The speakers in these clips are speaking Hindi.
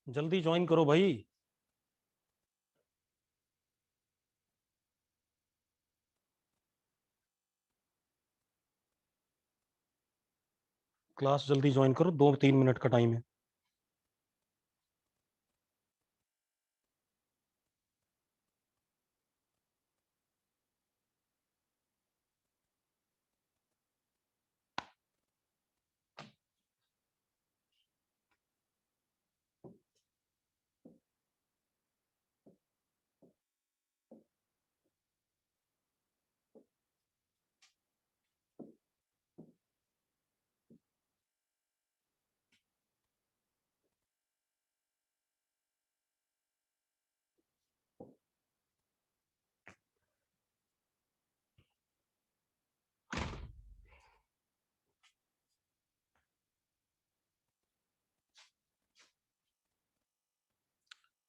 जल्दी ज्वाइन करो भाई। क्लास जल्दी ज्वाइन करो, 2-3 मिनट का टाइम है।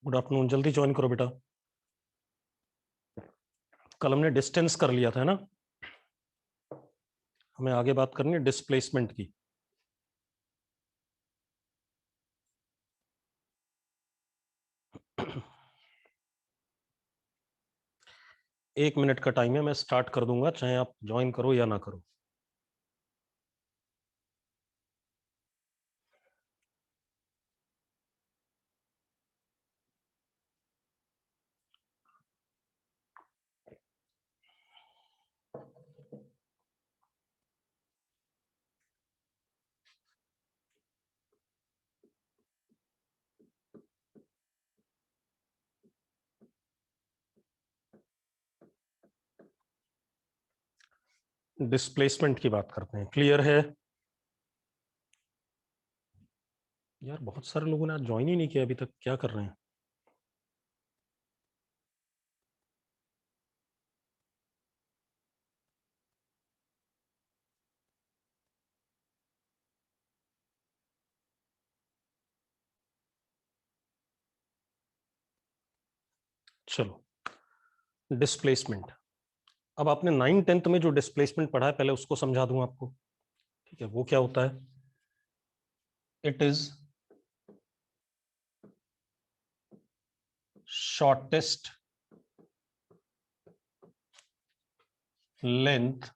गुड आफ्टरनून, जल्दी ज्वाइन करो बेटा। कल हमने डिस्टेंस कर लिया था ना। हमें आगे बात करनी है डिस्प्लेसमेंट की। एक मिनट का टाइम है, मैं स्टार्ट कर दूंगा चाहे आप ज्वाइन करो या ना करो। डिस्प्लेसमेंट की बात करते हैं, क्लियर है? यार बहुत सारे लोगों ने आज ज्वाइन ही नहीं किया अभी तक, क्या कर रहे हैं? चलो, डिस्प्लेसमेंट। अब आपने 9th-10th में जो डिस्प्लेसमेंट पढ़ा है पहले उसको समझा दूं आपको। ठीक है, वो क्या होता है? It is shortest length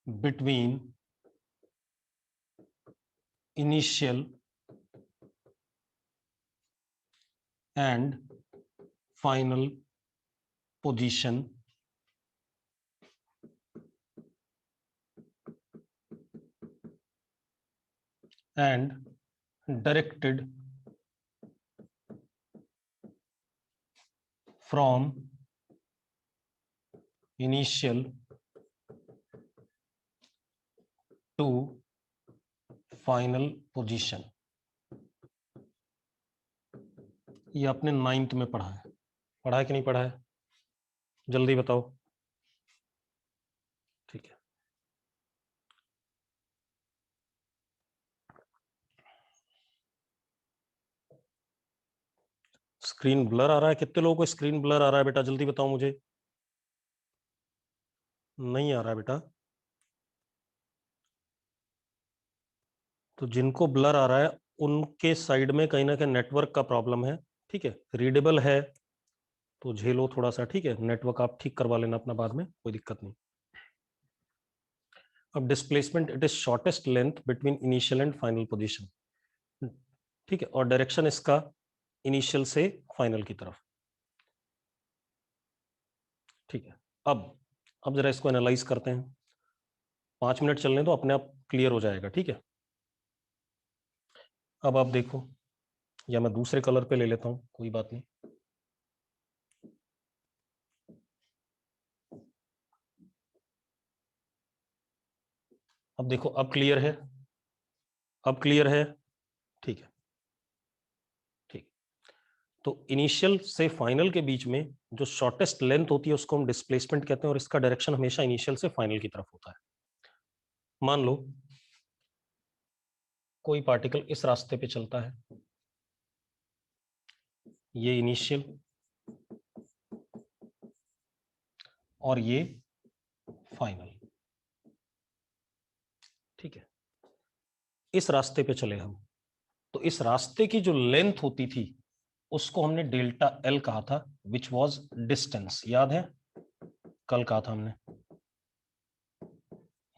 between initial and final position and directed from initial to final position। ये आपने 9th में पढ़ा है, पढ़ा है कि नहीं पढ़ा है? जल्दी बताओ। ठीक है, स्क्रीन ब्लर आ रहा है? कितने लोगों को स्क्रीन ब्लर आ रहा है बेटा, जल्दी बताओ मुझे। नहीं आ रहा है बेटा? तो जिनको ब्लर आ रहा है उनके साइड में कहीं ना कहीं नेटवर्क का प्रॉब्लम है। ठीक है, रीडेबल है तो झेलो थोड़ा सा। ठीक है, नेटवर्क आप ठीक करवा लेना अपना बाद में, कोई दिक्कत नहीं। अब displacement, it is shortest length between initial and final position. ठीक है, और डायरेक्शन इसका इनिशियल से फाइनल की तरफ। ठीक है, अब जरा इसको एनालाइज करते हैं। 5 मिनट चलने दो, अपने आप क्लियर हो जाएगा। ठीक है, अब आप देखो, या मैं दूसरे कलर पे ले लेता हूं, कोई बात नहीं। अब देखो, अब क्लियर है? अब क्लियर है? ठीक है, ठीक। तो इनिशियल से फाइनल के बीच में जो शॉर्टेस्ट लेंथ होती है उसको हम डिस्प्लेसमेंट कहते हैं, और इसका डायरेक्शन हमेशा इनिशियल से फाइनल की तरफ होता है। मान लो कोई पार्टिकल इस रास्ते पे चलता है, ये इनिशियल और ये फाइनल। ठीक है, इस रास्ते पे चले हम, तो इस रास्ते की जो लेंथ होती थी उसको हमने डेल्टा एल कहा था, विच वॉज डिस्टेंस। याद है, कल कहा था हमने,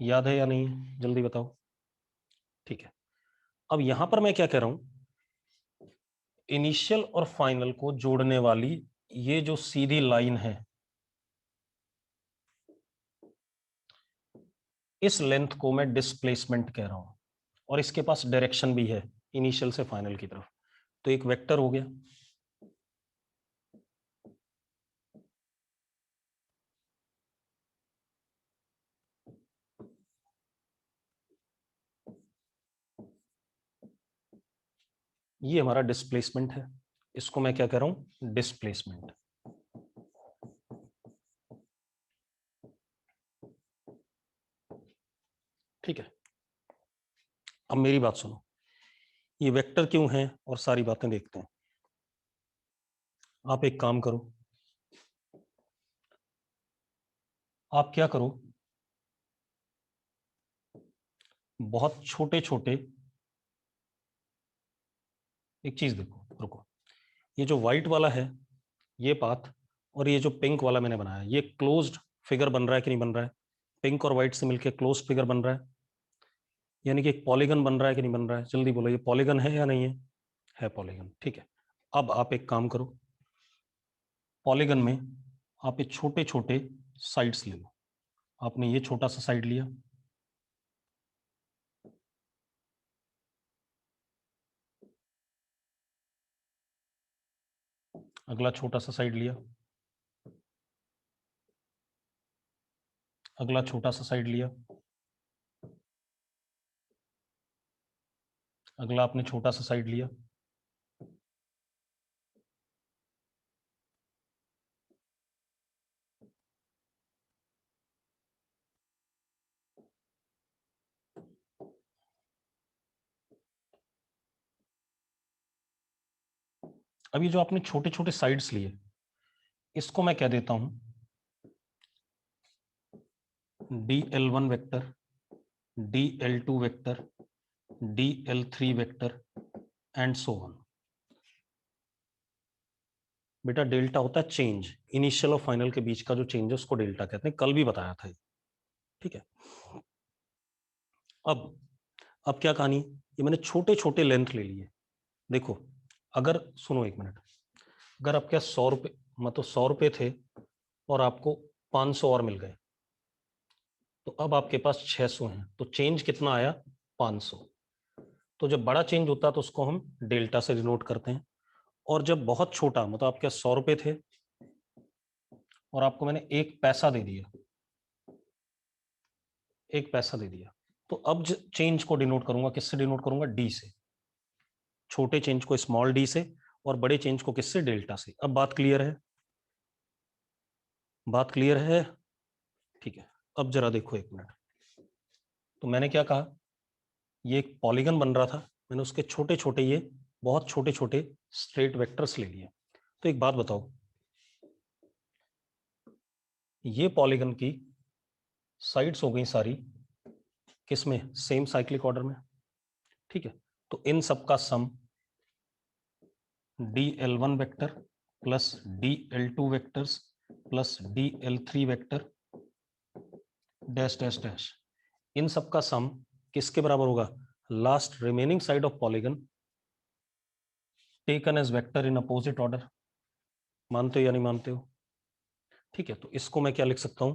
याद है या नहीं, जल्दी बताओ। ठीक है, अब यहां पर मैं क्या कह रहा हूं, इनिशियल और फाइनल को जोड़ने वाली ये जो सीधी लाइन है, इस लेंथ को मैं डिस्प्लेसमेंट कह रहा हूं, और इसके पास डायरेक्शन भी है इनिशियल से फाइनल की तरफ, तो एक वेक्टर हो गया। ये हमारा डिस्प्लेसमेंट है, इसको मैं क्या कह रहा हूं, डिस्प्लेसमेंट। ठीक है, अब मेरी बात सुनो, ये वेक्टर क्यों है और सारी बातें देखते हैं। आप एक काम करो, आप क्या करो, बहुत छोटे छोटे, एक चीज देखो, रुको, ये जो व्हाइट वाला है ये पाथ, और ये जो पिंक वाला मैंने बनाया, ये क्लोज्ड फिगर बन रहा है कि नहीं बन रहा है, पिंक और व्हाइट से मिलकर क्लोज्ड फिगर बन रहा है, यानी कि एक पॉलीगन बन रहा है कि नहीं बन रहा है, जल्दी बोलो, ये पॉलीगन है या नहीं है, पॉलीगन। ठीक है, अब आप एक काम करो, पॉलीगन में आप ये छोटे छोटे साइड्स ले लो। आपने ये छोटा सा साइड लिया, अगला छोटा सा साइड लिया, अगला छोटा सा साइड लिया, अगला आपने छोटा सा साइड लिया, अब ये जो आपने छोटे छोटे साइड्स लिए, इसको मैं कह देता हूं DL1 vector, DL2 vector, DL3 vector, and so on. बेटा डेल्टा होता है चेंज, इनिशियल और फाइनल के बीच का जो चेंज है उसको डेल्टा कहते हैं, कल भी बताया था। ठीक है, अब क्या कहानी, ये मैंने छोटे छोटे लेंथ ले लिए। देखो, अगर सुनो एक मिनट, अगर आपके 100 रुपये, मतलब 100 रुपये थे और आपको 500 और मिल गए, तो अब आपके पास 600 हैं, तो चेंज कितना आया, 500। तो जब बड़ा चेंज होता है तो उसको हम डेल्टा से डिनोट करते हैं, और जब बहुत छोटा, मतलब आपके 100 रुपये थे और आपको मैंने 1 पैसा दे दिया, 1 पैसा दे दिया, तो अब चेंज को डिनोट करूंगा, किससे डिनोट करूंगा, डी से, छोटे चेंज को स्मॉल डी से, और बड़े चेंज को किससे, डेल्टा से। अब बात क्लियर है, बात क्लियर है। ठीक है, अब जरा देखो एक मिनट, तो मैंने क्या कहा, ये एक पॉलीगन बन रहा था, मैंने उसके छोटे छोटे, ये बहुत छोटे छोटे स्ट्रेट वेक्टर्स ले लिए। तो एक बात बताओ, ये पॉलीगन की साइड्स हो गई सारी किसमें, सेम साइक्लिक ऑर्डर में। ठीक है, तो इन सबका sum DL1 vector plus DL2 vectors plus DL3 vector dash dash dash, इन सबका सम किसके बराबर होगा, last remaining side of polygon taken as vector in opposite order. मानते हो या नहीं मानते हो। ठीक है, तो इसको मैं क्या लिख सकता हूं,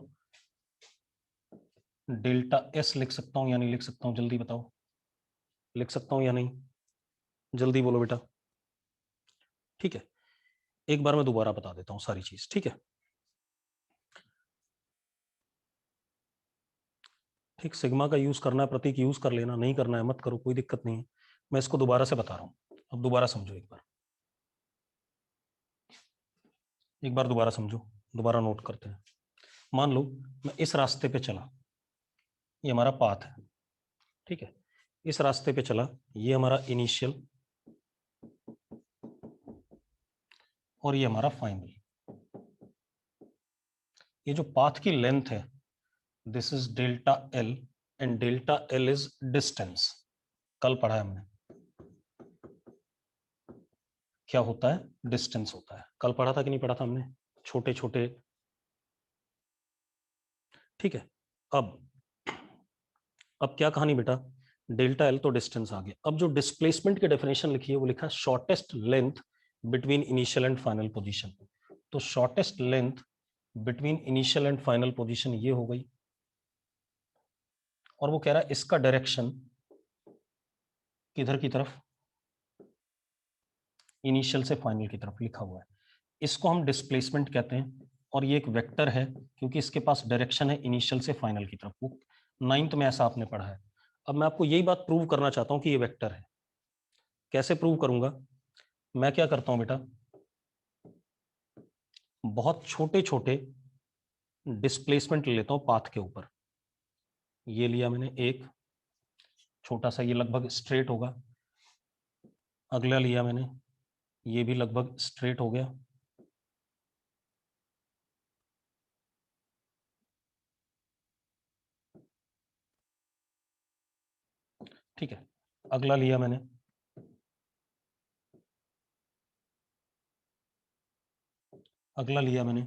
डेल्टा एस लिख सकता हूं या नहीं लिख सकता हूं, जल्दी बताओ, लिख सकता हूं या नहीं, जल्दी बोलो बेटा। ठीक है, एक बार मैं दोबारा बता देता हूं सारी चीज। ठीक है, ठीक, सिग्मा का यूज करना है, प्रतीक यूज कर लेना, नहीं करना है मत करो, कोई दिक्कत नहीं है। मैं इसको दोबारा से बता रहा हूं, अब दोबारा समझो एक बार, एक बार दोबारा समझो, दोबारा नोट करते हैं। मान लो मैं इस रास्ते पे चला, ये हमारा पाथ है। ठीक है, इस रास्ते पे चला, ये हमारा इनिशियल और ये हमारा फाइनल। ये जो पाथ की लेंथ है, this is delta L, and delta L is distance. कल पढ़ा है हमने, क्या होता है, डिस्टेंस होता है। कल पढ़ा था कि नहीं पढ़ा था हमने, छोटे छोटे। ठीक है, अब क्या कहानी बेटा, डेल्टा एल तो डिस्टेंस आ गया। अब जो डिस्प्लेसमेंट की डेफिनेशन लिखी है वो लिखा है shortest length between initial and final position. तो shortest length between initial and final position ये हो गई, और वो कह रहा है इसका डायरेक्शन किधर की तरफ, इनिशियल से फाइनल की तरफ लिखा हुआ है। इसको हम डिस्प्लेसमेंट कहते हैं, और ये एक वेक्टर है क्योंकि इसके पास डायरेक्शन है इनिशियल से फाइनल की तरफ। वो 9th में ऐसा आपने पढ़ा है। अब मैं आपको यही बात प्रूव करना चाहता हूं कि ये वेक्टर है। कैसे प्रूव करूंगा, मैं क्या करता हूं बेटा, बहुत छोटे छोटे डिस्प्लेसमेंट ले लेता हूं पाथ के ऊपर। ये लिया मैंने एक छोटा सा, ये लगभग स्ट्रेट होगा। अगला लिया मैंने, ये भी लगभग स्ट्रेट हो गया। ठीक है, अगला लिया मैंने, अगला लिया मैंने,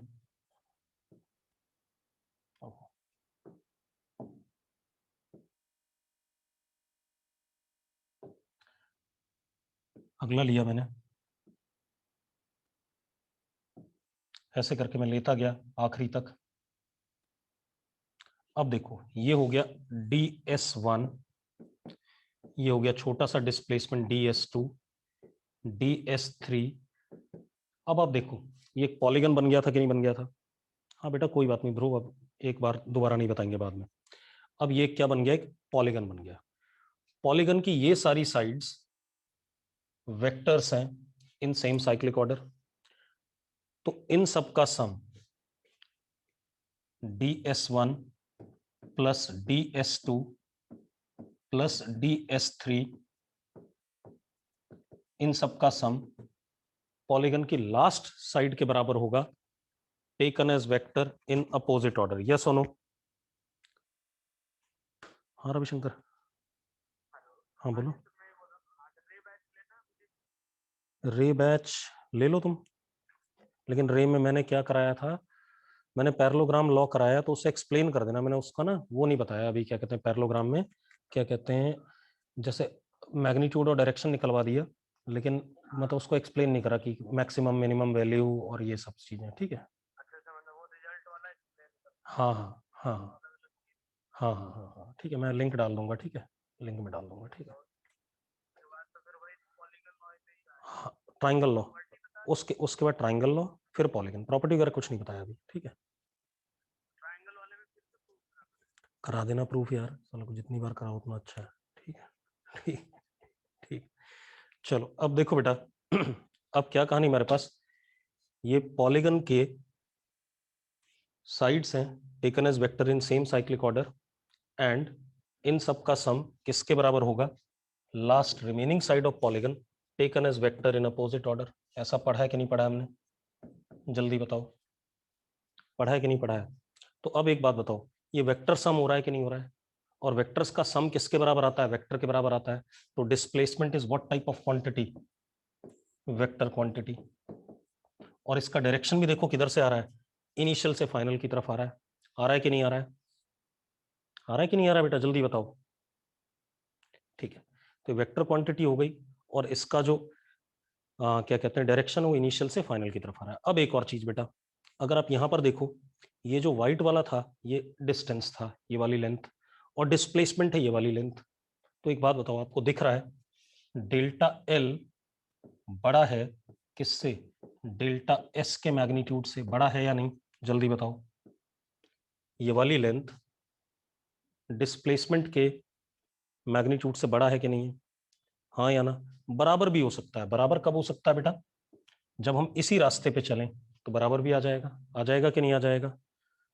अगला लिया मैंने। ऐसे करके मैं लेता गया आखिरी तक। अब देखो ये हो गया DS1, ये हो गया छोटा सा डिस्प्लेसमेंट DS2, DS3। अब आप देखो ये एक पॉलीगन बन गया था कि नहीं बन गया था। हाँ बेटा कोई बात नहीं ब्रो, अब एक बार दोबारा नहीं बताएंगे बाद में। अब ये क्या बन गया, एक पॉलीगन बन गया। पॉलीगन की ये सारी साइड्स वेक्टर्स हैं इन सेम साइक्लिक ऑर्डर। तो इन सब का सम DS1 plus DS2 plus DS3, इन सब का सम पॉलीगन की लास्ट साइड के बराबर होगा, taken as vector in opposite order. Yes और नो। हाँ रविशंकर, हाँ बोलो। रे बैच ले लो तुम, लेकिन रे में मैंने क्या कराया था, मैंने पैरेललोग्राम लॉ कराया, तो उसे एक्सप्लेन कर देना। मैंने उसका ना वो नहीं बताया अभी, क्या कहते हैं पैरेललोग्राम में, क्या कहते हैं, जैसे मैग्नीट्यूड और डायरेक्शन निकलवा दिया, लेकिन मतलब उसको एक्सप्लेन नहीं करा कि मैक्सिमम मिनिमम वैल्यू और ये सब चीजें। ठीक है, हाँ हाँ हाँ हाँ हाँ हाँ हाँ, ठीक है, मैं लिंक डाल दूंगा। ठीक है, लिंक में डाल दूंगा। ठीक है, हाँ ट्राइंगल लॉ, उसके उसके बाद ट्राइंगल लॉ, फिर पॉलीगन। प्रॉपर्टी वगैरह कुछ नहीं बताया अभी। ठीक है, करा देना प्रूफ यार, चलो जितनी बार कराओ उतना अच्छा है। ठीक है, ठीक, ठीक। चलो अब देखो बेटा, अब क्या कहानी मेरे पास, ये पॉलीगन के साइड्स हैं taken as vector in same cyclic order, and इन सब का सम किसके बराबर होगा, last remaining side of polygon taken as vector in opposite order. ऐसा पढ़ा है कि नहीं पढ़ा है हमने, जल्दी बताओ, पढ़ा है कि नहीं पढ़ा है। तो अब एक बात बताओ, ये वेक्टर सम हो रहा है कि नहीं हो रहा है, और वेक्टर्स का सम किसके बराबर आता है, वेक्टर के बराबर आता है। तो displacement is what type of quantity, vector quantity. और इसका डायरेक्शन भी देखो किधर से आ रहा है, इनिशियल से फाइनल की तरफ आ रहा है। आ रहा है कि नहीं आ रहा है, आ रहा है कि नहीं आ रहा है बेटा, जल्दी बताओ। ठीक है, तो वेक्टर क्वांटिटी हो गई, और इसका जो क्या कहते हैं डायरेक्शन, वो इनिशियल से फाइनल की तरफ आ रहा है। अब एक और चीज बेटा, अगर आप यहां पर देखो, ये जो व्हाइट वाला था ये डिस्टेंस था, ये वाली लेंथ, और डिस्प्लेसमेंट है ये वाली लेंथ। तो एक बात बताओ, आपको दिख रहा है डेल्टा एल बड़ा है किससे, डेल्टा एस के मैग्नीट्यूड से बड़ा है या नहीं, जल्दी बताओ। ये वाली लेंथ डिस्प्लेसमेंट के मैग्नीट्यूड से बड़ा है कि नहीं है, हाँ या ना। बराबर भी हो सकता है, बराबर कब हो सकता है बेटा, जब हम इसी रास्ते पे चलें तो बराबर भी आ जाएगा कि नहीं आ जाएगा,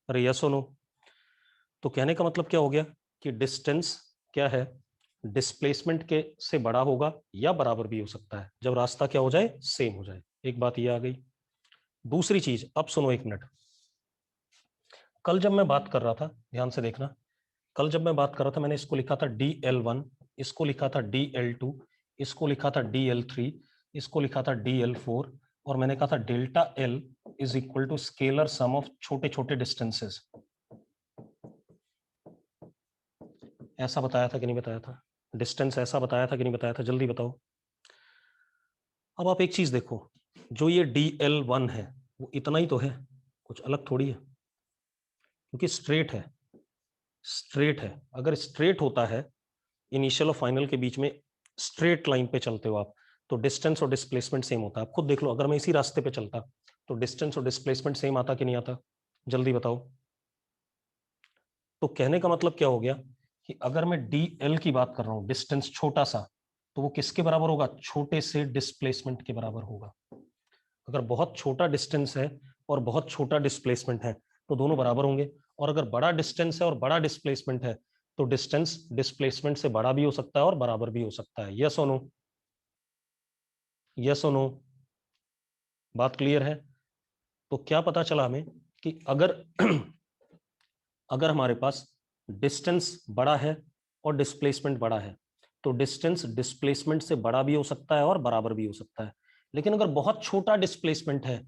अरे यस और नो। तो कहने का मतलब क्या हो गया कि डिस्टेंस क्या है, डिस्प्लेसमेंट के से बड़ा होगा या बराबर भी हो सकता है, जब रास्ता क्या हो जाए, सेम हो जाए। एक बात ये आ गई। दूसरी चीज, अब सुनो एक मिनट, कल जब मैं बात कर रहा था, ध्यान से देखना, कल जब मैं बात कर रहा था मैंने इसको लिखा था DL1 इसको लिखा था DL2, इसको लिखा था DL3, इसको लिखा था DL4, और मैंने कहा था delta L is equal to scalar sum of छोटे छोटे डिस्टेंसेस। ऐसा बताया था कि नहीं बताया था? डिस्टेंस ऐसा बताया था कि नहीं बताया था? जल्दी बताओ। अब आप एक चीज देखो, जो ये DL1 है वो इतना ही तो है, कुछ अलग थोड़ी है, क्योंकि स्ट्रेट है। स्ट्रेट है, अगर स्ट्रेट होता है इनिशियल और फाइनल के बीच में, स्ट्रेट लाइन पे चलते हो आप, तो डिस्टेंस और डिस्प्लेसमेंट सेम होता है। आप खुद देख लो, अगर मैं इसी रास्ते पे चलता तो डिस्टेंस और डिस्प्लेसमेंट सेम आता कि नहीं आता? जल्दी बताओ। तो कहने का मतलब क्या हो गया कि अगर मैं DL की बात कर रहा हूं, डिस्टेंस छोटा सा, तो वो किसके बराबर होगा? छोटे से डिस्प्लेसमेंट के बराबर होगा। अगर बहुत छोटा डिस्टेंस है और बहुत छोटा डिस्प्लेसमेंट है तो दोनों बराबर होंगे, और अगर बड़ा डिस्टेंस है और बड़ा डिस्प्लेसमेंट है तो डिस्टेंस डिस्प्लेसमेंट से बड़ा भी हो सकता है और बराबर भी हो सकता है। यस और नो? यस और नो? बात क्लियर है? तो क्या पता चला हमें कि अगर अगर हमारे पास डिस्टेंस बड़ा है और डिस्प्लेसमेंट बड़ा है तो डिस्टेंस डिस्प्लेसमेंट से बड़ा भी हो सकता है और बराबर भी हो सकता है। लेकिन अगर बहुत छोटा डिस्प्लेसमेंट है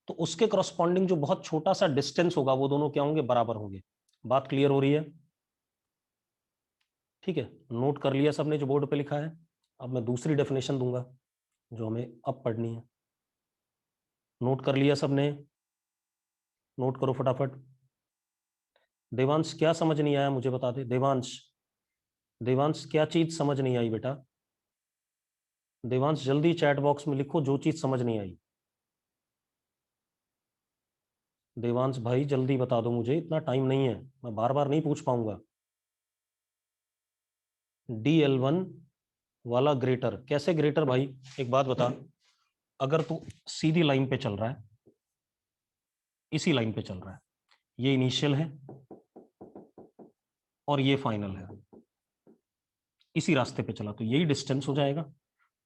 तो उसके करस्पॉन्डिंग जो बहुत छोटा सा डिस्टेंस होगा वो दोनों क्या होंगे? बराबर होंगे। बात क्लियर हो रही है? ठीक है, नोट कर लिया सबने जो बोर्ड पे लिखा है? अब मैं दूसरी डेफिनेशन दूंगा जो हमें अब पढ़नी है। नोट कर लिया सबने? नोट करो फटाफट। देवांश क्या समझ नहीं आया मुझे बता दे। देवांश, देवांश क्या चीज समझ नहीं आई बेटा? देवांश जल्दी चैट बॉक्स में लिखो जो चीज समझ नहीं आई। देवांश भाई जल्दी बता दो मुझे, इतना टाइम नहीं है, मैं बार बार नहीं पूछ पाऊंगा। DL1 वाला ग्रेटर, कैसे ग्रेटर भाई? एक बात बता, अगर तू सीधी लाइन पे चल रहा है, इसी लाइन पे चल रहा है, ये इनिशियल है और ये फाइनल है, इसी रास्ते पे चला तो यही डिस्टेंस हो जाएगा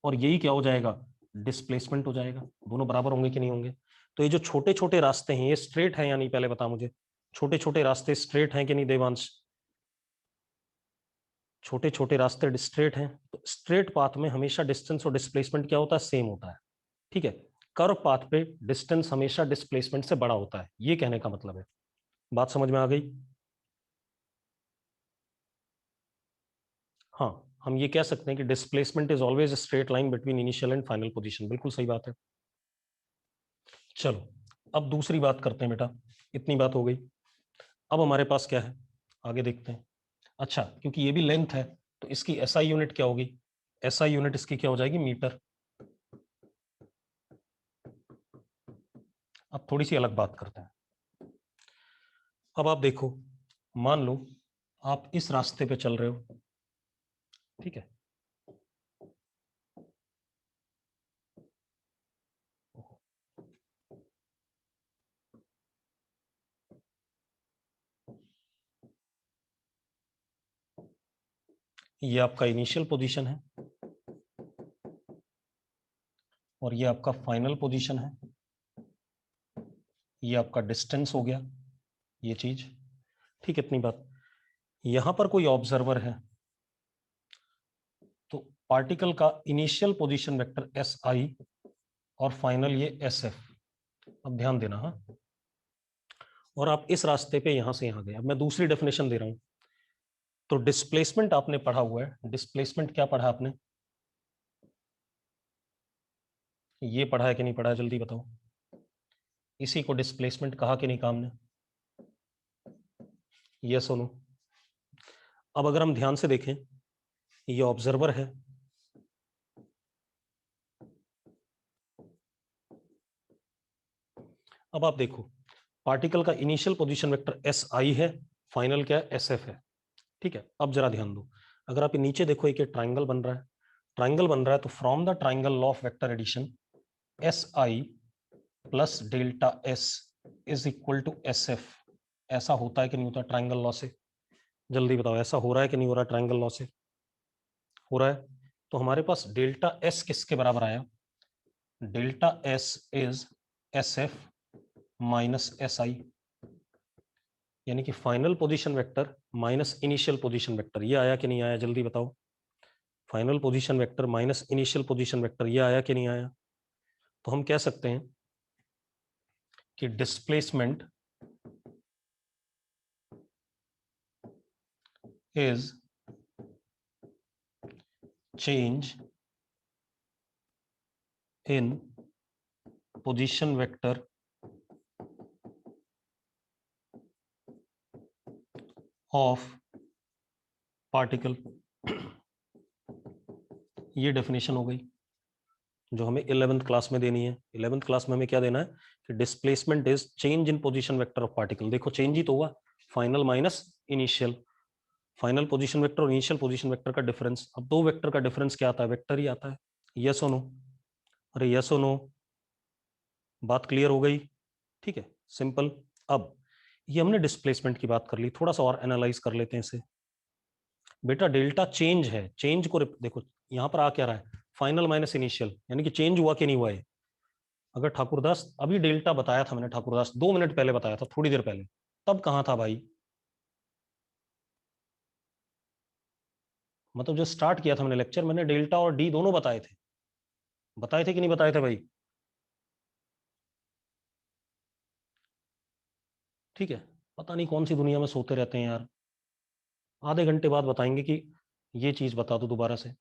और यही क्या हो जाएगा? डिस्प्लेसमेंट हो जाएगा। दोनों बराबर होंगे कि नहीं होंगे? तो ये जो छोटे छोटे रास्ते हैं ये स्ट्रेट है या नहीं, पहले बता मुझे। छोटे छोटे रास्ते स्ट्रेट हैं कि नहीं देवांश? छोटे छोटे रास्ते स्ट्रेट हैं, तो स्ट्रेट पाथ में हमेशा डिस्टेंस और डिस्प्लेसमेंट क्या होता है? सेम होता है। ठीक है, कर्व पाथ पे डिस्टेंस हमेशा डिस्प्लेसमेंट से बड़ा होता है, ये कहने का मतलब है। बात समझ में आ गई? हाँ, हम ये कह सकते हैं कि displacement is always straight line between initial and final position. बिल्कुल सही बात है। चलो अब दूसरी बात करते हैं बेटा, इतनी बात हो गई। अब हमारे पास क्या है, आगे देखते हैं। अच्छा, क्योंकि ये भी लेंथ है तो इसकी SI यूनिट क्या होगी? SI यूनिट इसकी क्या हो जाएगी? मीटर। अब थोड़ी सी अलग बात करते हैं। अब आप देखो, मान लो आप इस रास्ते पे चल रहे हो, ठीक है, ये आपका इनिशियल पोजीशन है और ये आपका फाइनल पोजीशन है, ये आपका डिस्टेंस हो गया, ये चीज। ठीक है, इतनी बात। यहां पर कोई ऑब्जर्वर है तो पार्टिकल का इनिशियल पोजीशन वेक्टर SI और फाइनल ये SF। अब ध्यान देना, हाँ। और आप इस रास्ते पे यहां से यहां गए। अब मैं दूसरी डेफिनेशन दे रहा हूं। तो डिस्प्लेसमेंट आपने पढ़ा हुआ है, डिस्प्लेसमेंट क्या पढ़ा आपने? ये पढ़ा है कि नहीं पढ़ा है? जल्दी बताओ। इसी को डिस्प्लेसमेंट कहा कि नहीं कहा हमने? ये सुनो, अब अगर हम ध्यान से देखें, ये ऑब्जर्वर है, अब आप देखो पार्टिकल का इनिशियल पोजीशन वेक्टर SI है, फाइनल क्या है? SF है। ठीक है, अब जरा ध्यान दो, अगर आप नीचे देखो एक ट्राइंगल बन रहा है, ट्राइंगल बन रहा है तो from the triangle law of vector addition SI plus delta S is equal to SF। ऐसा होता है कि नहीं होता ट्राइंगल लॉ से? जल्दी बताओ, ऐसा हो रहा है कि नहीं हो रहा ट्राइंगल लॉ से? हो रहा है। तो हमारे पास डेल्टा S किसके बराबर आया? Delta S is SF minus SI, यानी कि final position vector minus initial position vector. ये आया कि नहीं आया? जल्दी बताओ। Final position vector minus initial position vector, ये आया कि नहीं आया? तो हम कह सकते हैं कि displacement is change in position vector of particle. ये डेफिनेशन हो गई जो हमें 11th क्लास में देनी है। 11th क्लास में हमें क्या देना है कि displacement is change in position vector of particle. देखो चेंज ही तो हुआ, final minus initial, final position vector और इनिशियल पोजीशन वेक्टर का डिफरेंस। अब दो वेक्टर का डिफरेंस क्या आता है? वेक्टर ही आता है। यस और नो? अरे यस और नो, बात क्लियर हो गई? ठीक है, सिंपल। अब ये हमने डिस्प्लेसमेंट की बात कर ली, थोड़ा सा और एनालाइज कर लेते हैं इसे। बेटा डेल्टा चेंज है, चेंज को देखो यहां पर आ क्या रहा है, फाइनल माइनस इनिशियल, यानी कि चेंज हुआ कि नहीं हुआ है। अगर ठाकुरदास अभी डेल्टा बताया था मैंने, ठाकुरदास 2 मिनट पहले बताया था, थोड़ी देर पहले, तब कहां था भाई? मतलब जो स्टार्ट किया था मैंने लेक्चर, मैंने डेल्टा और डी दोनों बताए थे, बताए थे कि नहीं बताए थे भाई? ठीक है, पता नहीं कौन सी दुनिया में सोते रहते हैं यार, आधे घंटे बाद बताएंगे कि ये चीज बता दो दोबारा से।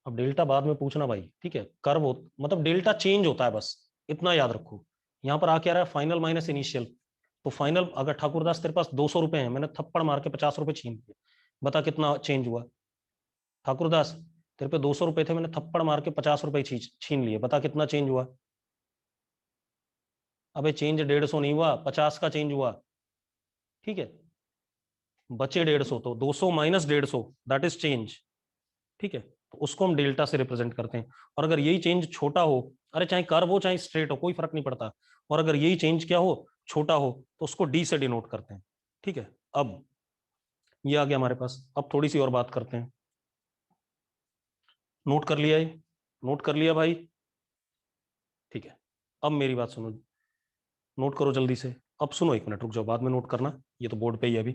अब डेल्टा बाद में पूछना भाई, ठीक है? कर्व मतलब डेल्टा चेंज होता है, बस इतना याद रखो। यहां पर आ क्या रहा है, फाइनल माइनस इनिशियल। तो फाइनल, अगर ठाकुरदास तेरे पास 200 रुपए हैं, मैंने थप्पड़ मार के 50 रुपए छीन लिए, बता कितना चेंज हुआ? ठाकुरदास तेरे पे 200 रुपए थे, मैंने थप्पड़ मार के 50 रुपए छीन लिए, बता कितना चेंज हुआ? अबे चेंज 150 नहीं हुआ, 50 का चेंज हुआ। ठीक है, बचे 150, तो 200 माइनस 150 दैट इज चेंज। ठीक है, तो उसको हम डेल्टा से रिप्रेजेंट करते हैं। और अगर यही चेंज छोटा हो, अरे चाहे कर्व हो चाहे स्ट्रेट हो, कोई फर्क नहीं पड़ता, और अगर यही चेंज क्या हो, छोटा हो, तो उसको डी से डिनोट करते हैं। ठीक है, अब ये आ गया हमारे पास। अब थोड़ी सी और बात करते हैं। नोट कर लिया ये? नोट कर लिया भाई? ठीक है, अब मेरी बात सुनो, नोट करो जल्दी से। अब सुनो, 1 मिनट रुक जाओ, बाद में नोट करना, ये तो बोर्ड पे ही है अभी।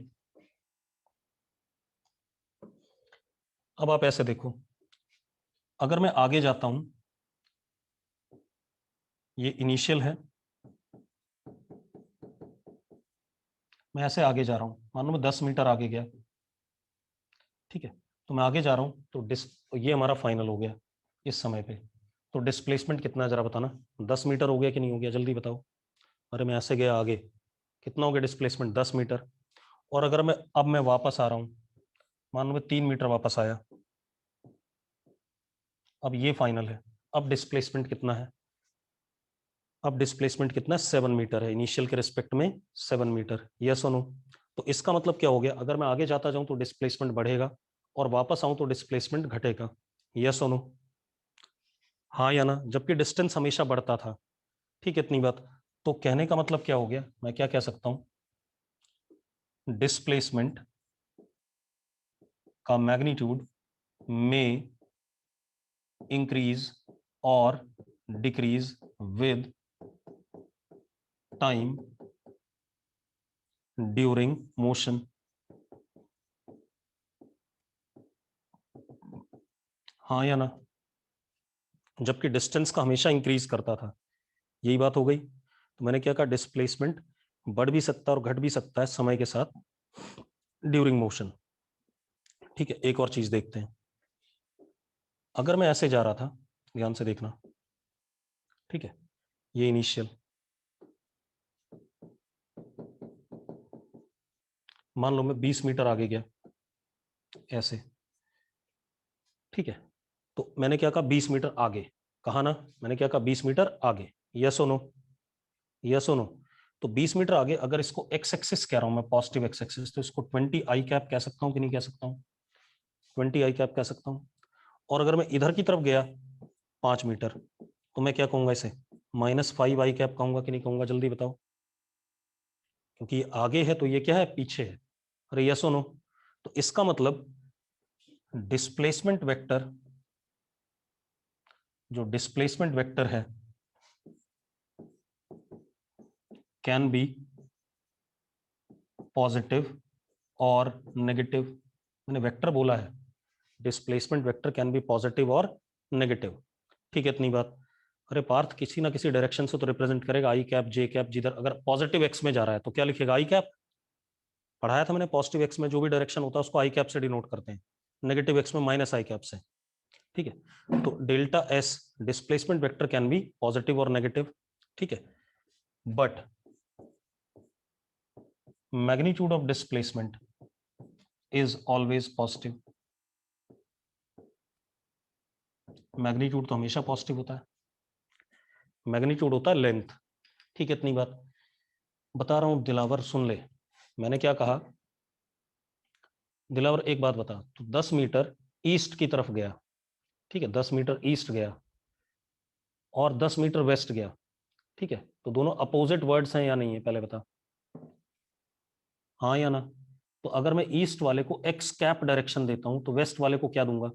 अब आप ऐसे देखो, अगर मैं आगे जाता हूं, ये इनिशियल है, मैं ऐसे आगे जा रहा हूं, मान लो मैं 10 मीटर आगे गया। ठीक है, तो मैं आगे जा रहा हूं, तो ये हमारा फाइनल हो गया इस समय पे। तो डिस्प्लेसमेंट कितना है जरा बताना, 10 मीटर हो गया कि नहीं हो गया, जल्दी बताओ। अरे मैं ऐसे गया आगे, कितना हो गया डिस्प्लेसमेंट? 10 मीटर। और अगर मैं वापस आ रहा हूं, मान लो मैं 3 मीटर वापस आया, अब ये फाइनल है। अब डिस्प्लेसमेंट कितना है? अब डिस्प्लेसमेंट कितना है? 7 मीटर है, इनिशियल के रिस्पेक्ट में 7 मीटर। यस और नो? तो इसका मतलब क्या हो गया, अगर मैं आगे जाता जाऊं तो डिस्प्लेसमेंट बढ़ेगा, और वापस आऊं तो डिस्प्लेसमेंट घटेगा। यस और नो? हाँ या ना? जबकि डिस्टेंस हमेशा बढ़ता था। ठीक है, इतनी बात। तो कहने का मतलब क्या हो गया, मैं क्या कह सकता हूं, डिस्प्लेसमेंट का मैग्नीट्यूड में इंक्रीज और decrease with time during motion. हाँ या ना? जबकि डिस्टेंस का हमेशा इंक्रीज करता था, यही बात हो गई। तो मैंने क्या कहा, डिस्प्लेसमेंट बढ़ भी सकता है और घट भी सकता है समय के साथ ड्यूरिंग मोशन। ठीक है, एक और चीज देखते हैं। अगर मैं ऐसे जा रहा था, ध्यान से देखना, ठीक है, ये इनिशियल, मान लो मैं 20 मीटर आगे गया ऐसे। ठीक है, तो मैंने क्या कहा, 20 मीटर आगे, कहा ना, मैंने क्या कहा, 20 मीटर आगे। यस और नो? यस और नो? तो 20 मीटर आगे, अगर इसको एक्स एक्सिस कह रहा हूं मैं, पॉजिटिव एक्स एक्सिस, तो इसको 20 आई कैप कह सकता हूं कि नहीं कह सकता हूं? 20 आई कैप कह सकता हूं। और अगर मैं इधर की तरफ गया 5 मीटर, तो मैं क्या कहूंगा इसे, -5 आई कैप कहूंगा कि नहीं कहूंगा, जल्दी बताओ? क्योंकि ये आगे है तो ये क्या है, पीछे है। अरे यस और नो? तो इसका मतलब डिस्प्लेसमेंट वेक्टर, जो डिस्प्लेसमेंट वेक्टर है, कैन बी पॉजिटिव और नेगेटिव। मैंने वेक्टर बोला है, displacement vector can be positive और नेगेटिव। ठीक है, इतनी बात। अरे पार्थ किसी ना किसी डायरेक्शन से तो रिप्रेजेंट करेगा, आई कैप जे कैप, जिधर अगर पॉजिटिव एक्स में जा रहा है तो क्या लिखेगा, आई कैप। पढ़ाया था मैंने, पॉजिटिव एक्स में जो भी डायरेक्शन होता है उसको आई कैप से डिनोट करते हैं, नेगेटिव एक्स में माइनस आई कैप से। ठीक है, तो delta S displacement vector can be positive और नेगेटिव। ठीक है, but magnitude of displacement is always positive. Magnitude तो हमेशा पॉजिटिव होता है, मैग्नीट्यूड होता है लेंथ। ठीक है, इतनी बात बता रहा हूं दिलावर, सुन ले मैंने क्या कहा। दिलावर एक बात बता, तो 10 मीटर ईस्ट की तरफ गया, ठीक है, 10 मीटर ईस्ट गया और 10 मीटर वेस्ट गया। ठीक है, तो दोनों अपोजिट वर्ड्स हैं या नहीं है, पहले बता, हाँ या ना। तो अगर मैं ईस्ट वाले को एक्स कैप डायरेक्शन देता हूं तो वेस्ट वाले को क्या दूंगा,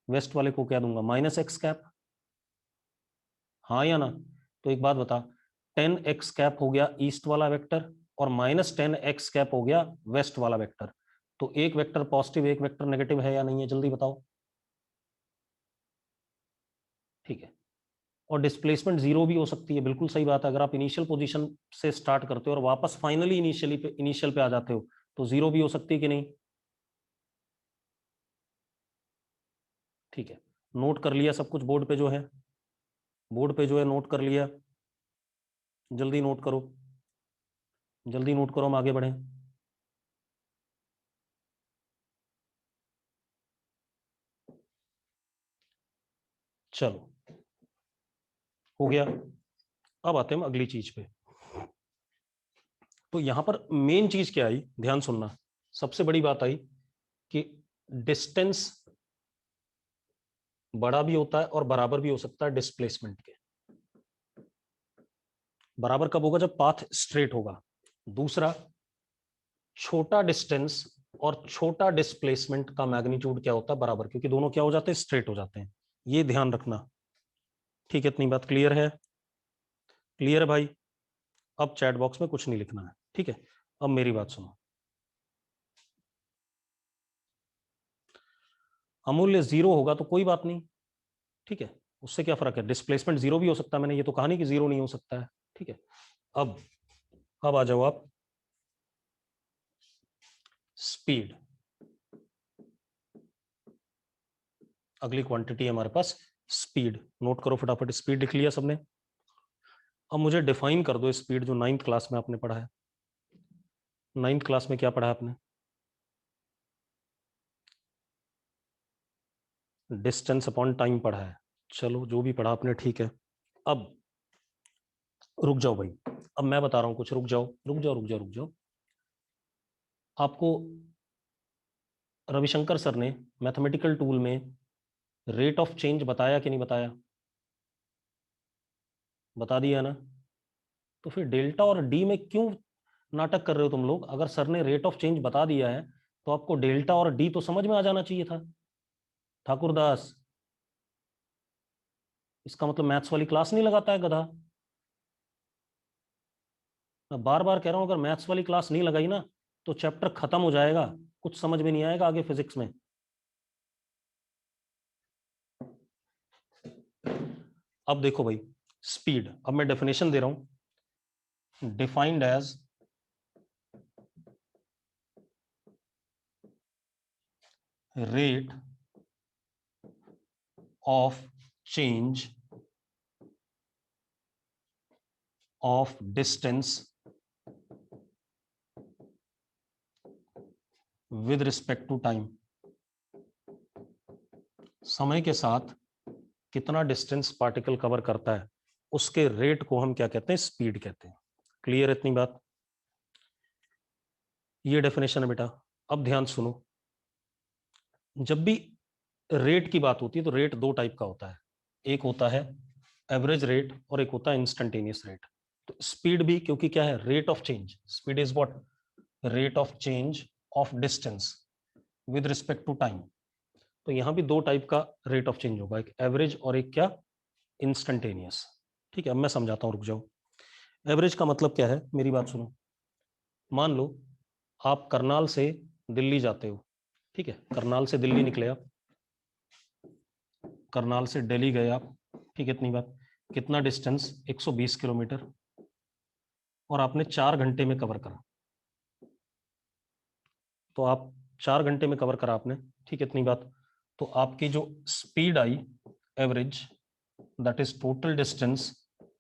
वेस्ट वाले को क्या दूंगा, माइनस एक्स कैप, हाँ या ना। तो एक बात बता, 10x कैप हो गया ईस्ट वाला वेक्टर और माइनस 10x कैप हो गया वेस्ट वाला वेक्टर। तो एक वेक्टर पॉजिटिव एक वेक्टर नेगेटिव है या नहीं है, जल्दी बताओ। ठीक है, और डिस्प्लेसमेंट जीरो भी हो सकती है, बिल्कुल सही बात है। अगर आप इनिशियल पोजीशन से स्टार्ट करते हो और वापस फाइनली इनिशियल पे आ जाते हो तो जीरो भी हो सकती है कि नहीं। ठीक है, नोट कर लिया सब कुछ बोर्ड पे जो है, बोर्ड पे जो है नोट कर लिया, जल्दी नोट करो, जल्दी नोट करो, हम आगे बढ़ें। चलो हो गया, अब आते हैं हम अगली चीज पे। तो यहां पर मेन चीज क्या आई, ध्यान सुनना, सबसे बड़ी बात आई कि डिस्टेंस बड़ा भी होता है और बराबर भी हो सकता है डिस्प्लेसमेंट के। बराबर कब होगा, जब पाथ स्ट्रेट होगा। दूसरा, छोटा डिस्टेंस और छोटा डिस्प्लेसमेंट का मैग्नीट्यूड क्या होता है, बराबर, क्योंकि दोनों क्या हो जाते हैं, स्ट्रेट हो जाते हैं। ये ध्यान रखना। ठीक है, इतनी बात क्लियर है, क्लियर है भाई। अब चैट बॉक्स में कुछ नहीं लिखना है, ठीक है। अब मेरी बात सुनो, अमूल्य जीरो होगा तो कोई बात नहीं, ठीक है, उससे क्या फर्क है, डिस्प्लेसमेंट जीरो भी हो सकता है, मैंने ये तो कहा नहीं कि जीरो नहीं हो सकता है। ठीक है, अब आ जाओ आप, स्पीड, अगली क्वांटिटी है हमारे पास स्पीड। नोट करो फटाफट, स्पीड लिख लिया सबने। अब मुझे डिफाइन कर दो स्पीड, जो 9th क्लास में आपने पढ़ा है। 9th क्लास में क्या पढ़ा आपने, डिस्टेंस अपॉन टाइम पढ़ा है। चलो जो भी पढ़ा आपने ठीक है। अब रुक जाओ भाई, अब मैं बता रहा हूं कुछ, रुक जाओ रुक जाओ रुक जाओ रुक जाओ। आपको रविशंकर सर ने मैथमेटिकल टूल में रेट ऑफ चेंज बताया कि नहीं बताया, बता दिया ना। तो फिर डेल्टा और डी में क्यों नाटक कर रहे हो तुम लोग, अगर सर ने रेट ऑफ चेंज बता दिया है तो आपको डेल्टा और डी तो समझ में आ जाना चाहिए था। ठाकुरदास, इसका मतलब मैथ्स वाली क्लास नहीं लगाता है गधा। मैं बार बार कह रहा हूं, अगर मैथ्स वाली क्लास नहीं लगाई ना तो चैप्टर खत्म हो जाएगा, कुछ समझ में नहीं आएगा आगे फिजिक्स में। अब देखो भाई, स्पीड, अब मैं डेफिनेशन दे रहा हूं, defined as rate of change of distance with respect to time. समय के साथ कितना डिस्टेंस पार्टिकल कवर करता है उसके रेट को हम क्या कहते हैं, स्पीड कहते हैं। क्लियर इतनी बात, ये डेफिनेशन है बेटा। अब ध्यान सुनो, जब भी रेट की बात होती है तो रेट दो टाइप का होता है, एक होता है एवरेज रेट और एक होता है इंस्टेंटेनियस रेट। तो स्पीड भी, क्योंकि क्या है, rate of change, speed is what, rate of change of distance with respect to time. तो यहां भी दो टाइप का रेट ऑफ चेंज होगा, एक एवरेज और एक क्या, इंस्टेंटेनियस। ठीक है, अब मैं समझाता हूं, रुक जाओ। एवरेज का मतलब क्या है, मेरी बात सुनो। मान लो आप करनाल से दिल्ली जाते हो, ठीक है, करनाल से दिल्ली निकले आप, करनाल से दिल्ली गए आप, ठीक है, इतनी बात, कितना डिस्टेंस, 120 किलोमीटर, और आपने 4 घंटे में कवर करा। तो आप 4 घंटे में कवर करा आपने, ठीक है, इतनी बात। तो आपकी जो speed I average, that is total distance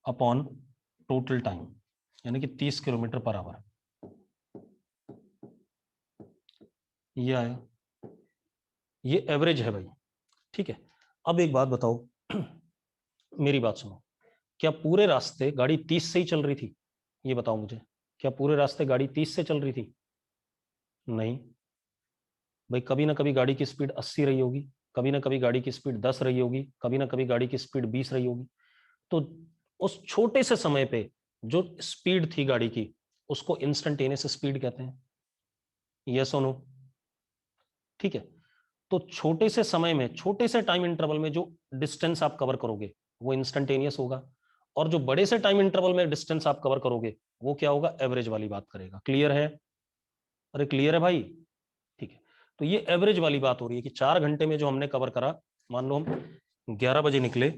upon total time, यानी कि 30 किलोमीटर पर आवर, ये आया, ये एवरेज है भाई, ठीक है। अब एक बात बताओ, मेरी बात सुनो, क्या पूरे रास्ते गाड़ी 30 से ही चल रही थी? ये बताओ मुझे, क्या पूरे रास्ते गाड़ी 30 से चल रही थी? नहीं भाई, कभी ना कभी गाड़ी की स्पीड 80 रही होगी, कभी ना कभी गाड़ी की स्पीड 10 रही होगी, कभी ना कभी गाड़ी की स्पीड 20 रही होगी। तो उस छोटे से समय पे जो स्पीड थी गाड़ी की, उसको इंस्टेंटेनियस स्पीड कहते हैं, यस और नो? ठीक है, तो छोटे से समय में, छोटे से टाइम इंटरवल में जो डिस्टेंस आप कवर करोगे वो इंस्टेंटेनियस होगा, और जो बड़े से टाइम इंटरवल में डिस्टेंस आप कवर करोगे वो क्या होगा, एवरेज वाली बात करेगा। क्लियर है? अरे क्लियर है भाई, ठीक है। तो ये एवरेज वाली बात हो रही है कि 4 घंटे में जो हमने कवर करा, मान लो हम 11 बजे निकले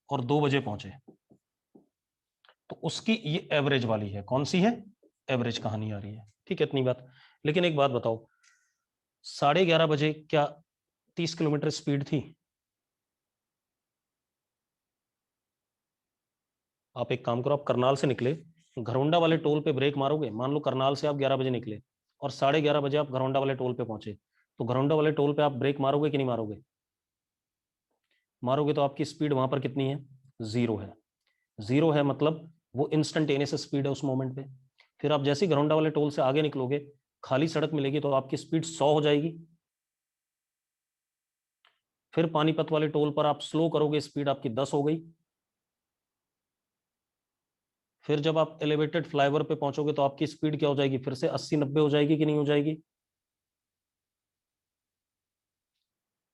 और 2 बजे पहुंचे, तो उसकी ये एवरेज वाली है, कौन सी है, एवरेज कहानी आ रही है, ठीक है, इतनी बात। लेकिन एक बात बताओ, 11:30 बजे क्या 30 किलोमीटर स्पीड थी? आप एक काम करो, आप करनाल से निकले, घरौंडा वाले टोल पे ब्रेक मारोगे, मान लो करनाल से आप 11 बजे निकले और 11:30 बजे आप घरौंडा वाले टोल पे पहुंचे, तो घरौंडा वाले टोल पे आप ब्रेक मारोगे कि नहीं मारोगे? मारोगे, तो आपकी स्पीड वहां पर कितनी है, 0 है। 0 है मतलब वो इंस्टेंटेनियस स्पीड है उस मोमेंट पे। फिर आप जैसे ही घरौंडा वाले टोल से आगे निकलोगे, खाली सड़क मिलेगी तो आपकी स्पीड 100 हो जाएगी। फिर पानीपत वाले टोल पर आप स्लो करोगे, स्पीड आपकी 10 हो गई। फिर जब आप एलिवेटेड फ्लाईओवर पे पहुंचोगे तो आपकी स्पीड क्या हो जाएगी, फिर से 80-90 हो जाएगी कि नहीं हो जाएगी?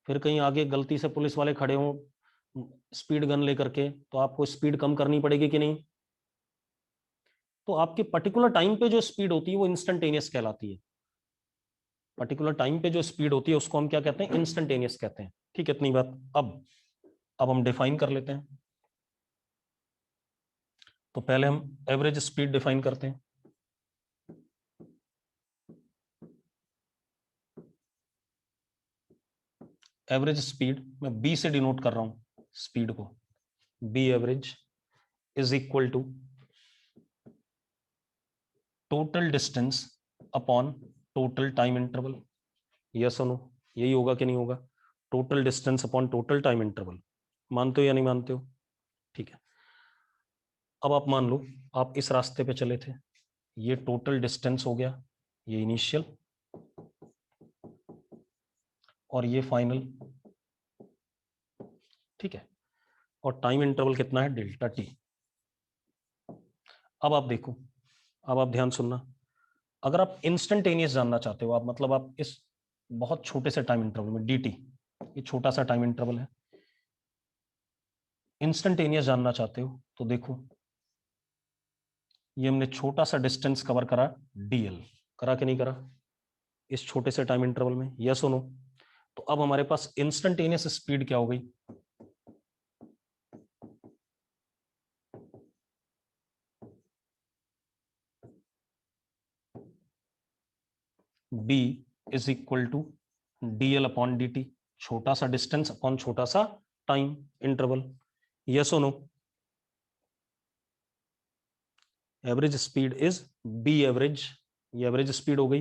फिर कहीं आगे गलती से पुलिस वाले खड़े हों स्पीड गन लेकर के, तो आपको स्पीड कम करनी पड़ेगी कि नहीं? तो आपके पर्टिकुलर टाइम पे जो स्पीड होती है वो इंस्टेंटेनियस कहलाती है। पर्टिकुलर टाइम पे जो स्पीड होती है उसको हम क्या कहते हैं, इंस्टेंटेनियस कहते हैं, ठीक है, इतनी बात। अब हम डिफाइन कर लेते हैं। तो पहले हम एवरेज स्पीड डिफाइन करते हैं। एवरेज स्पीड मैं बी से डिनोट कर रहा हूं स्पीड को, v average is equal to total distance upon total time interval, yes और नो? यही होगा कि नहीं होगा, total distance upon total time interval. मानते हो या नहीं मानते हो? ठीक है, अब आप मान लो आप इस रास्ते पे चले थे, ये टोटल डिस्टेंस हो गया, ये इनिशियल और ये फाइनल, ठीक है, और टाइम इंटरवल कितना है, डेल्टा टी। अब आप देखो, अब आप ध्यान सुनना, अगर आप इंस्टेंटेनियस जानना चाहते हो, आप मतलब आप इस बहुत छोटे से टाइम इंटरवल में dt, ये छोटा सा टाइम इंटरवल है, इंस्टेंटेनियस जानना चाहते हो तो देखो, ये हमने छोटा सा डिस्टेंस कवर करा, dl, करा कि नहीं करा इस छोटे से टाइम इंटरवल में, यस और नो? तो अब हमारे पास इंस्टेंटेनियस स्पीड क्या हो गई, b is equal to dl upon dt, छोटा सा डिस्टेंस अपॉन छोटा सा टाइम इंटरवल, यस और no? Average speed is v average, ये एवरेज स्पीड हो गई,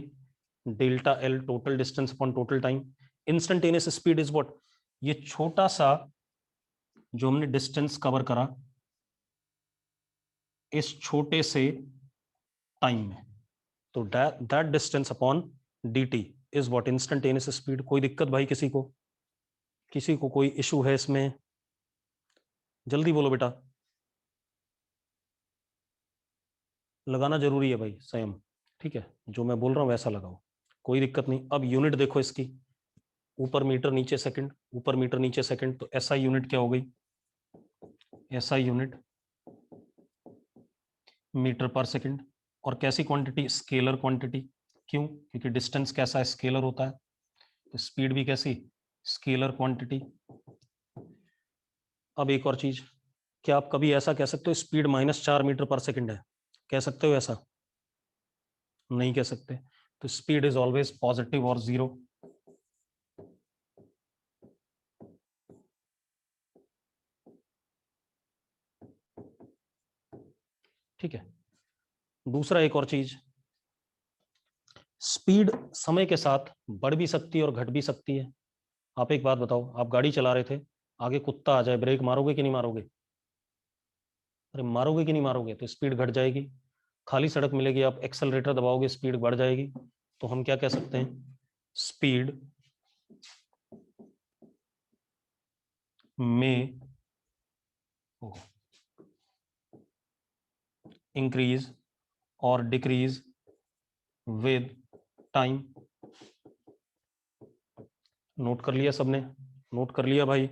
delta l total distance upon total time. Instantaneous speed is what, ये छोटा सा जो हमने डिस्टेंस कवर करा इस छोटे से टाइम में, तो that distance upon dt is what, instantaneous speed. कोई दिक्कत भाई किसी को, किसी को कोई इशू है इसमें? जल्दी बोलो बेटा, लगाना जरूरी है भाई संयम, ठीक है, जो मैं बोल रहा हूं वैसा लगाओ, कोई दिक्कत नहीं। अब यूनिट देखो इसकी, ऊपर मीटर नीचे सेकंड, ऊपर मीटर नीचे सेकंड, तो एसआई यूनिट क्या हो गई, एसआई यूनिट मीटर पर सेकंड, और कैसी क्वांटिटी, स्केलर क्वांटिटी, क्यों? क्योंकि डिस्टेंस कैसा है, स्केलर होता है, तो स्पीड भी कैसी, स्केलर क्वांटिटी। अब एक और चीज, क्या आप कभी ऐसा कह सकते हो स्पीड -4 मीटर पर सेकंड है? कह सकते हो ऐसा? नहीं कह सकते। तो स्पीड इज ऑलवेज पॉजिटिव और जीरो। ठीक है। दूसरा एक और चीज, स्पीड समय के साथ बढ़ भी सकती है और घट भी सकती है। आप एक बात बताओ, आप गाड़ी चला रहे थे, आगे कुत्ता आ जाए, ब्रेक मारोगे कि नहीं मारोगे? अरे मारोगे कि नहीं मारोगे? तो स्पीड घट जाएगी। खाली सड़क मिलेगी, आप एक्सेलरेटर दबाओगे, स्पीड बढ़ जाएगी। तो हम क्या कह सकते हैं, स्पीड में इंक्रीज और डिक्रीज विद टाइम। नोट कर लिया सबने? नोट कर लिया भाई?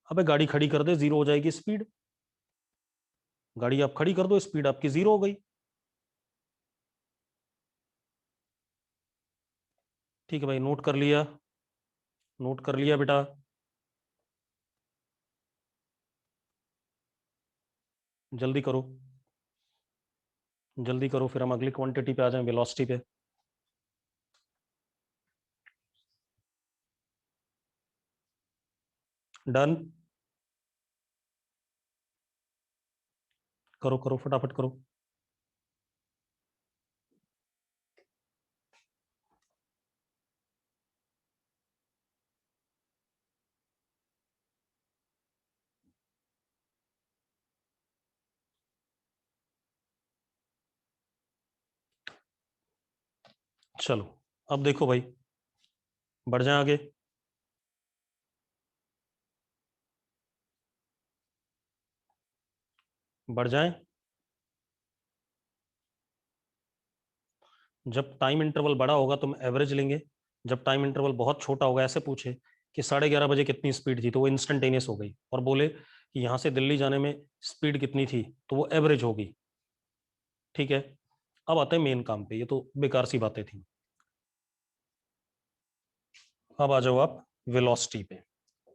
अबे गाड़ी खड़ी कर दे, जीरो हो जाएगी स्पीड। गाड़ी आप खड़ी कर दो, स्पीड आपकी जीरो हो गई। ठीक है भाई, नोट कर लिया? नोट कर लिया बेटा? जल्दी करो, जल्दी करो, फिर हम अगली क्वांटिटी पे आ जाएं, वेलोसिटी पे। डन? करो करो, फटाफट करो। चलो अब देखो भाई, बढ़ जाए आगे। बढ़ जाए। जब टाइम इंटरवल बड़ा होगा तो हम एवरेज लेंगे, जब टाइम इंटरवल बहुत छोटा होगा, ऐसे पूछे कि 11:30 बजे कितनी स्पीड थी, तो वो इंस्टेंटेनियस हो गई, और बोले कि यहाँ से दिल्ली जाने में स्पीड कितनी थी, तो वो एवरेज होगी। ठीक है। अब आते हैं मेन काम पे, ये तो बेकार सी बातें थी। अब आ जाओ आप वेलोसिटी पे।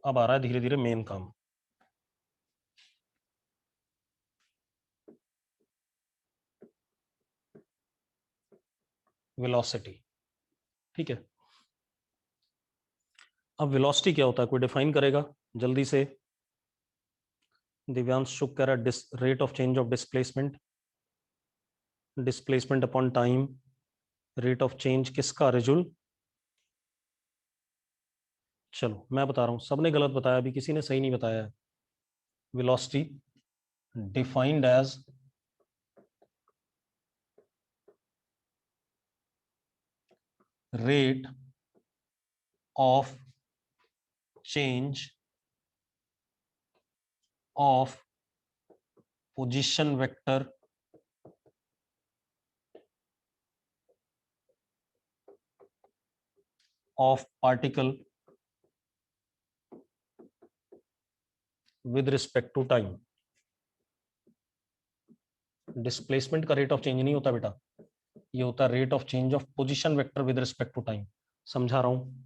अब आ रहा है धीरे धीरे मेन काम। वेलोसिटी। ठीक है। अब वेलोसिटी क्या होता है, कोई डिफाइन करेगा जल्दी से? दिव्यांश शुक्र कह रहा है rate of change of displacement. Displacement upon time, rate of change किसका, रिजुल? चलो मैं बता रहा हूं, सबने गलत बताया, अभी किसी ने सही नहीं बताया है। Velocity defined as rate of change of position vector of particle with respect to time. Displacement का रेट ऑफ चेंज नहीं होता बेटा, ये होता है rate of change of position vector with respect to time. समझा रहा हूं?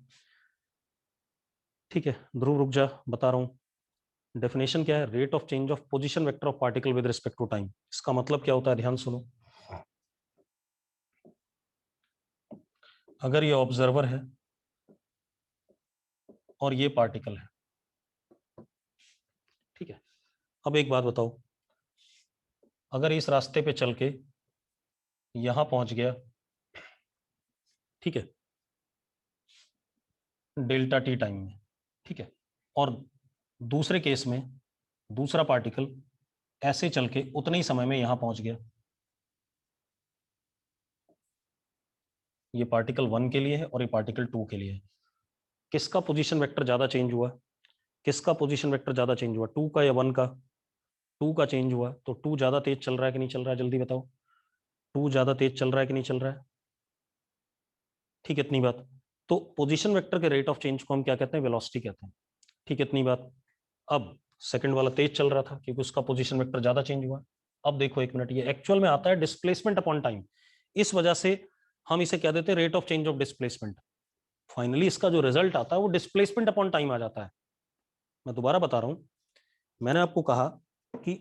ठीक है ध्रुव, रुक जा, बता रहा हूं। डेफिनेशन क्या है, rate of change of position vector of particle with respect to time. इसका मतलब क्या होता है, ध्यान सुनो। अगर ये ऑब्जर्वर है और ये पार्टिकल है, ठीक है, अब एक बात बताओ, अगर इस रास्ते पे चल के यहां पहुंच गया, ठीक है, डेल्टा टी टाइम में, ठीक है, और दूसरे केस में दूसरा पार्टिकल ऐसे चल के उतने ही समय में यहां पहुंच गया, ये पार्टिकल 1 के लिए है और ये पार्टिकल 2 के लिए है, किसका पोजीशन वेक्टर ज्यादा चेंज हुआ? किसका पोजीशन वेक्टर ज्यादा चेंज हुआ, 2 का या 1 का? 2 का चेंज हुआ, तो 2 ज्यादा तेज चल रहा है कि नहीं चल रहा है, जल्दी बताओ। 2 ज्यादा तेज चल रहा है कि नहीं चल रहा है? ठीक है, इतनी बात। तो पोजीशन वेक्टर के रेट ऑफ चेंज को हम क्या कहते हैं, वेलोसिटी कहते हैं। ठीक है, इतनी बात। अब सेकंड वाला तेज चल रहा था क्योंकि उसका पोजीशन वेक्टर ज्यादा चेंज हुआ। अब देखो एक मिनट, ये एक्चुअल में आता है डिस्प्लेसमेंट अपॉन टाइम। इस वजह से हम इसे कह देते हैं rate of change of displacement. Finally इसका जो रिजल्ट आता है वो डिस्प्लेसमेंट अपॉन टाइम आ जाता है। मैं दोबारा बता रहा हूं, मैंने आपको कहा कि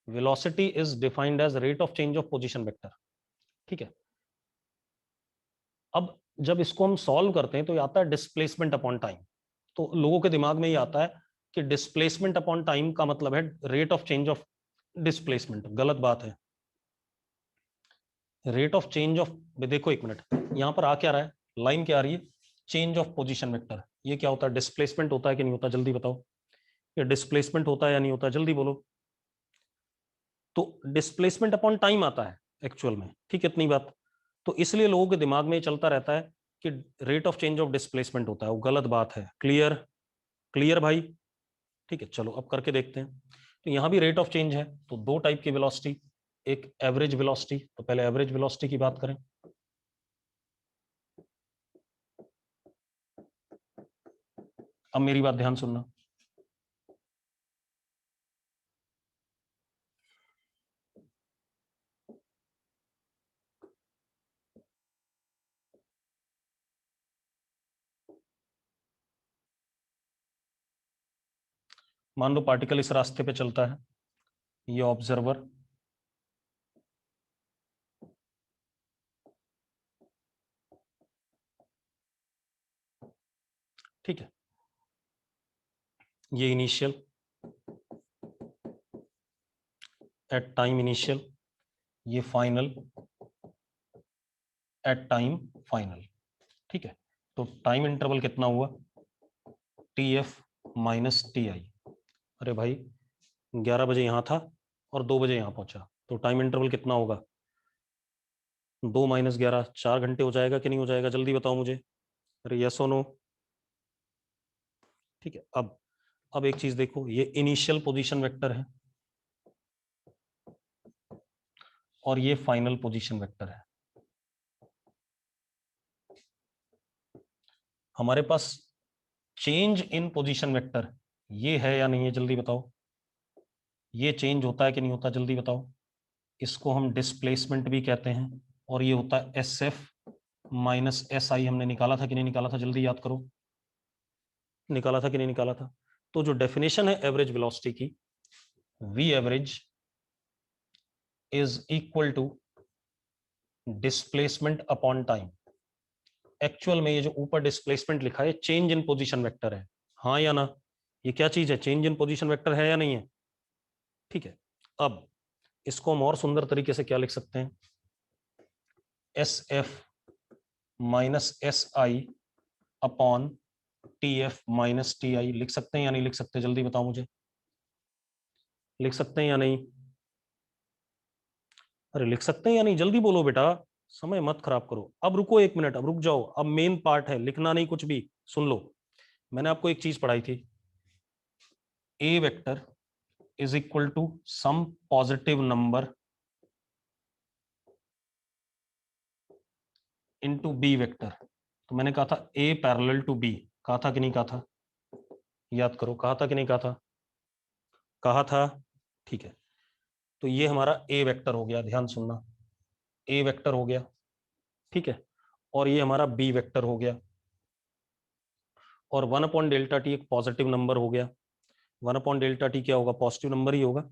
velocity is defined as rate of change of position vector, ठीक है। अब जब इसको हम सॉल्व करते हैं तो ये आता है डिस्प्लेसमेंट अपॉन टाइम। तो लोगों के दिमाग में ये आता है कि डिस्प्लेसमेंट अपॉन टाइम का मतलब है rate of change of displacement. गलत बात है। रेट ऑफ चेंज ऑफ, देखो एक मिनट, यहां पर आ क्या रहा है, लाइन क्या आ रही है, चेंज ऑफ पोजीशन वेक्टर। ये क्या होता है, डिस्प्लेसमेंट होता है कि नहीं होता, जल्दी बताओ। ये डिस्प्लेसमेंट होता है या नहीं होता, जल्दी बोलो। तो डिस्प्लेसमेंट अपॉन टाइम आता है एक्चुअल में, ठीक है, इतनी बात। तो इसलिए लोगों के दिमाग में चलता रहता है कि rate of change of displacement होता है, वो गलत बात है। क्लियर, क्लियर भाई, ठीक है। चलो अब करके देखते हैं। तो यहां भी रेट ऑफ चेंज है, तो दो टाइप की वेलोसिटी, एक एवरेज वेलोसिटी। तो पहले एवरेज वेलोसिटी की बात करें। अब मेरी बात ध्यान सुनना। मान लो पार्टिकल इस रास्ते पे चलता है, ये ऑब्जर्वर, ठीक है, ये इनिशियल एट टाइम इनिशियल, ये फाइनल एट टाइम फाइनल, ठीक है। तो टाइम इंटरवल कितना हुआ, T F minus T I. अरे भाई 11 बजे यहां था और 2 बजे यहां पहुंचा, तो टाइम इंटरवल कितना होगा, 2 - 11, 4 घंटे हो जाएगा कि नहीं हो जाएगा, जल्दी बताओ मुझे। अरे यस और नो, ठीक है। अब एक चीज देखो, ये इनिशियल पोजीशन वेक्टर है और ये फाइनल पोजीशन वेक्टर है। हमारे पास चेंज इन पोजीशन वेक्टर ये है या नहीं है, जल्दी बताओ। ये चेंज होता है कि नहीं होता, जल्दी बताओ। इसको हम डिस्प्लेसमेंट भी कहते हैं, और ये होता है S F minus S I. हमने निकाला था कि नहीं निकाला था, जल्दी याद करो, निकाला था कि नहीं निकाला था। तो जो डेफिनेशन है एवरेज वेलोसिटी की, v average is equal to displacement upon time. Actual में ये जो ऊपर डिस्प्लेसमेंट लिखा है चेंज इन पोजीशन वेक्टर है, हाँ या ना, ये क्या चीज है, चेंज इन पोजीशन वेक्टर है या नहीं है, ठीक है। अब इसको हम और सुंदर तरीके से क्या लिख सकते हैं, S F minus S I upon T F minus T I, लिख सकते हैं या नहीं लिख सकते, जल्दी बताओ मुझे, लिख सकते हैं या नहीं। अरे लिख सकते हैं या नहीं, जल्दी बोलो बेटा, समय मत खराब करो। अब रुको एक मिनट, अब रुक जाओ, अब मेन पार्ट है, लिखना नहीं कुछ भी, सुन लो। मैंने आपको एक चीज पढ़ाई थी, A vector is equal to some positive number into B vector. तो मैंने कहा था ए पैरेलल टू बी, कहा था कि नहीं कहा था, याद करो, कहा था कि नहीं कहा था, कहा था, ठीक है। तो ये हमारा ए वेक्टर हो गया, ध्यान सुनना, ए वेक्टर हो गया, ठीक है। और ये हमारा बी वेक्टर हो गया, और 1/डेल्टा टी एक पॉजिटिव नंबर हो गया। 1/डेल्टा टी क्या होगा, पॉजिटिव नंबर ही होगा,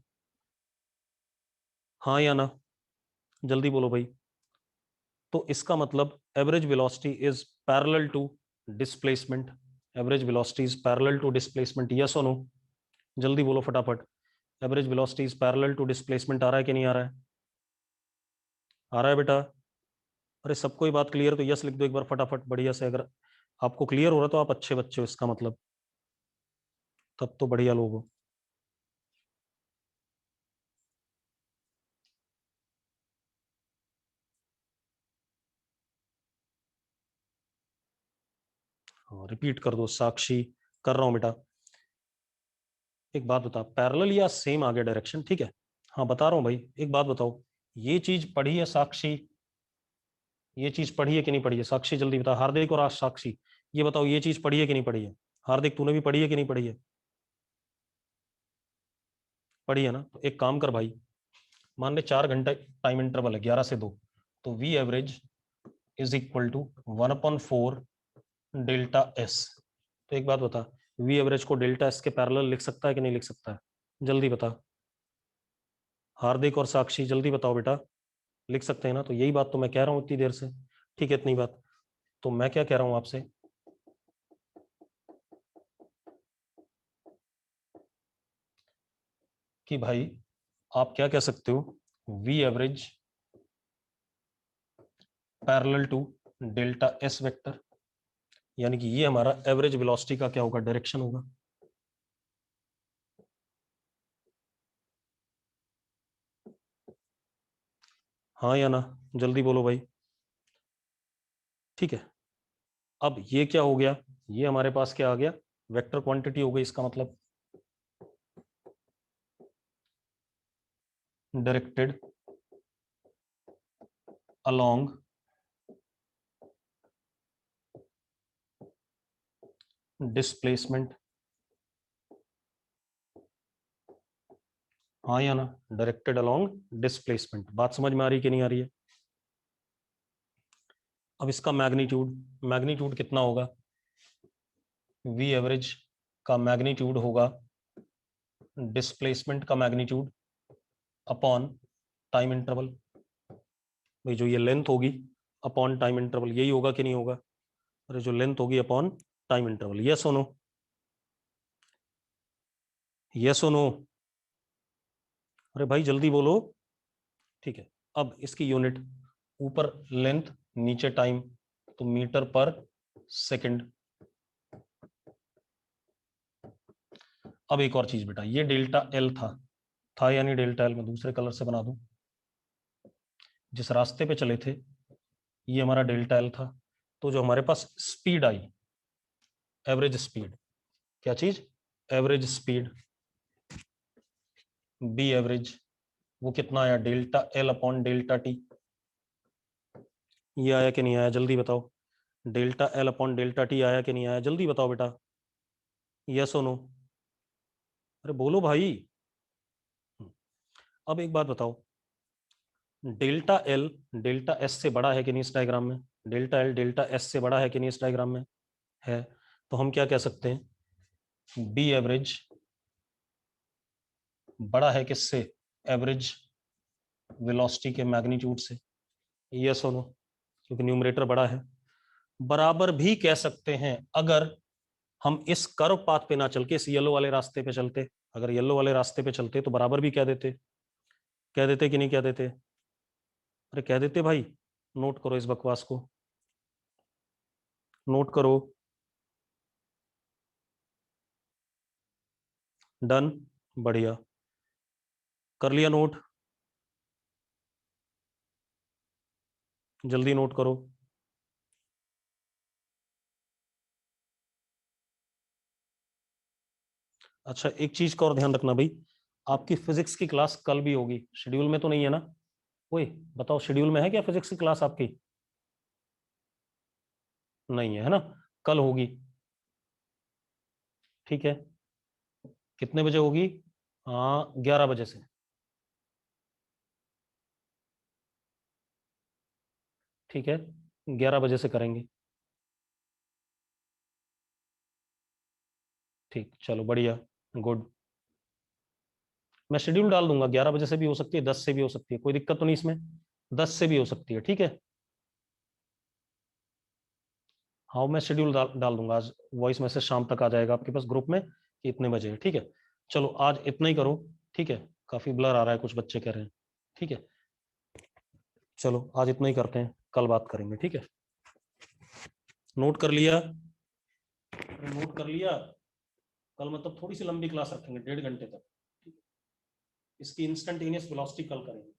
हाँ या ना, जल्दी बोलो भाई। तो इसका मतलब average velocity is parallel to displacement, average velocity is parallel to displacement, yes और नो, जल्दी बोलो फटाफट। Average velocity is parallel to displacement, आ रहा है कि नहीं आ रहा है, आ रहा है बेटा। अरे सबको ही बात क्लियर, तो यस लिख दो एक बार फटाफट बढ़िया से। अगर आपको क्लियर हो रहा है तो आप अच्छे बच्चे हो, इसका मतलब तब तो बढ़िया लोग हो। हाँ रिपीट कर दो, साक्षी कर रहा हूं बेटा। एक बात बता, पैरेलल या सेम आगे डायरेक्शन, ठीक है, हाँ बता रहा हूँ भाई। एक बात बताओ, ये चीज पढ़ी है साक्षी, ये चीज पढ़ी है कि नहीं पढ़ी है, साक्षी जल्दी बता। हार्दिक और आज साक्षी, ये बताओ ये चीज पढ़ी है कि नहीं पढ़ी है। हार्दिक तूने भी पढ़ी है कि नहीं पढ़ी है, पढ़ी है ना। तो एक काम कर भाई, मान ले 4 घंटे टाइम इंटरवल है, 11 से 2, तो v average is equal to 1/4 delta s. तो एक बात बता, वी एवरेज को डेल्टा एस के पैरेलल लिख सकता है कि नहीं लिख सकता है? जल्दी बता हार्दिक और साक्षी, जल्दी बताओ बेटा, लिख सकते हैं ना? तो यही बात तो मैं कह रहा हूं इतनी देर से। ठीक है, इतनी बात। तो मैं क्या कह रहा हूं आपसे, कि भाई आप क्या कह सकते हो, v average parallel to delta s vector, यानी कि ये हमारा एवरेज वेलोसिटी का क्या होगा, डायरेक्शन होगा। हाँ या ना, जल्दी बोलो भाई। ठीक है, अब ये क्या हो गया, ये हमारे पास क्या आ गया, वेक्टर क्वांटिटी हो गई। इसका मतलब डायरेक्टेड अलोंग डिस्प्लेसमेंट। हाँ या ना, डायरेक्टेड अलोंग डिस्प्लेसमेंट। बात समझ में आ रही कि नहीं आ रही है? अब इसका मैग्नीट्यूड, मैग्नीट्यूड कितना होगा, वी एवरेज का मैग्नीट्यूड होगा डिस्प्लेसमेंट का मैग्नीट्यूड अपॉन टाइम इंटरवल। भाई जो ये लेंथ होगी अपॉन टाइम इंटरवल, यही होगा कि नहीं होगा? अरे जो लेंथ होगी अपॉन टाइम इंटरवल, यस और नो, यस और नो? अरे भाई जल्दी बोलो। ठीक है, अब इसकी यूनिट, ऊपर लेंथ नीचे टाइम, तो मीटर पर सेकंड। अब एक और चीज बेटा, ये डेल्टा एल था यानी डेल्टा एल, मैं दूसरे कलर से बना दूं, जिस रास्ते पे चले थे ये हमारा डेल्टा एल था। तो जो हमारे पास स्पीड आई, एवरेज स्पीड, क्या चीज, एवरेज स्पीड, बी एवरेज, वो कितना आया, delta L upon delta T. ये आया कि नहीं आया, जल्दी बताओ। Delta L upon delta T आया कि नहीं आया, जल्दी बताओ बेटा, यस और नो? अरे बोलो भाई। अब एक बात बताओ, डेल्टा एल डेल्टा एस से बड़ा है कि नहीं इस डायग्राम में? डेल्टा एल डेल्टा एस से बड़ा है कि नहीं इस डायग्राम में? है। तो हम क्या कह सकते हैं, बी एवरेज बड़ा है किससे, एवरेज वेलोसिटी के मैग्नीट्यूड से। यस और नो? क्योंकि न्यूमरेटर बड़ा है। बराबर भी कह सकते हैं अगर हम इस कर्व पाथ पे ना चल के इस येलो वाले रास्ते पे चलते। अगर येलो वाले रास्ते पे चलते तो बराबर भी कह देते, कह देते कि नहीं कह देते? अरे कह देते भाई। नोट करो इस बकवास को, नोट करो। डन, बढ़िया, कर लिया नोट, जल्दी नोट करो। अच्छा एक चीज का और ध्यान रखना भाई, आपकी फिजिक्स की क्लास कल भी होगी, शेड्यूल में तो नहीं है ना? ओए बताओ, शेड्यूल में है क्या फिजिक्स की क्लास आपकी? नहीं है ना? कल होगी। ठीक है, कितने बजे होगी? हाँ 11 बजे से। ठीक है, 11 बजे से करेंगे। ठीक, चलो बढ़िया, गुड। मैं शेड्यूल डाल दूंगा, 11 बजे से भी हो सकती है, 10 से भी हो सकती है, कोई दिक्कत तो नहीं इसमें, 10 से भी हो सकती है। ठीक है, हाँ मैं शेड्यूल डाल दूंगा आज, वॉइस मैसेज शाम तक आ जाएगा आपके पास ग्रुप में कि इतने बजे है। ठीक है, चलो आज इतना ही करो। ठीक है, काफी ब्लर आ रहा है, कुछ बच्चे कह रहे हैं। ठीक है, चलो आज इतना ही करते हैं, कल बात करेंगे। ठीक है, नोट कर लिया? नोट कर लिया? कल मतलब थोड़ी सी लंबी क्लास रखेंगे, 1.5 घंटे तक। इसकी इंस्टेंटेनियस वेलोसिटी कल करेंगे।